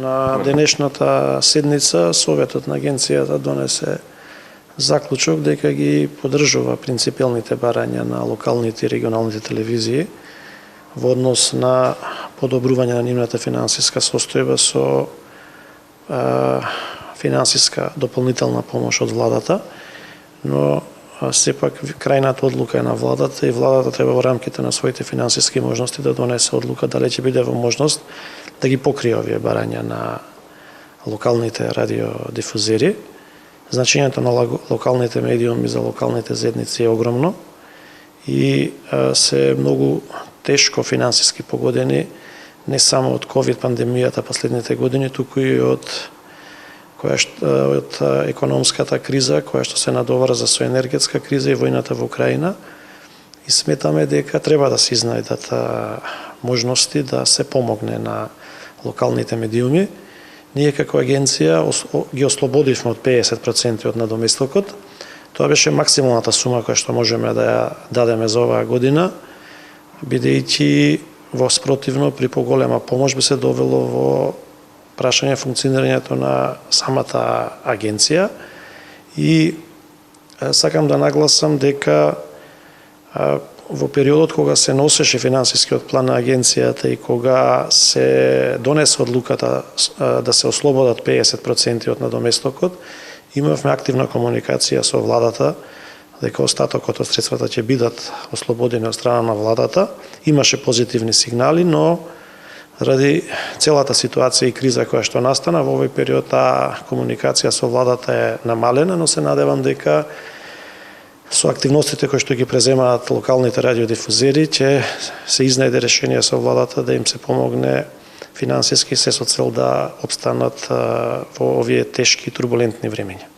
На денешната седница Советот на агенцијата донесе заклучок дека ги поддржува принципиалните барања на локалните и регионалните телевизии во однос на подобрување на нивната финансиска состојба со финансиска дополнителна помош од владата, но сепак крајната одлука е на владата и владата треба во рамките на своите финансиски можности да донесе одлука дали ќе биде во можност да ги покрие овие барања на локалните радиодифузери. Значењето на локалните медиуми за локалните заедници е огромно и се многу тешко финансиски погодени не само од ковид пандемијата последните години, туку и од економската криза која што се надоврза со енергетска криза и војната во Украина. И сметаме дека треба да се изнајдат можности да се помогне на локалните медиуми. Ние како агенција ги ослободивме од 50% од надоместокот. Тоа беше максималната сума која што можеме да ја дадеме за оваа година, бидејќи во спротивно при поголема помош би се довело во прашање функционирањето на самата агенција. И сакам да нагласам дека во периодот кога се носеше финансискиот план на агенцијата и кога се донесе одлуката да се ослободат 50% од надоместокот, имавме активна комуникација со владата дека остатокот од средствата ќе бидат ослободени од страна на владата. Имаше позитивни сигнали, но ради целата ситуација и криза која што настана во овој период, комуникација со владата е намалена, но се надевам дека со активностите кои што ги преземаат локалните радиодифузери ќе се изнајде решение со владата да им се помогне финансиски, се со цел да опстанат во овие тешки и турбулентни времиња.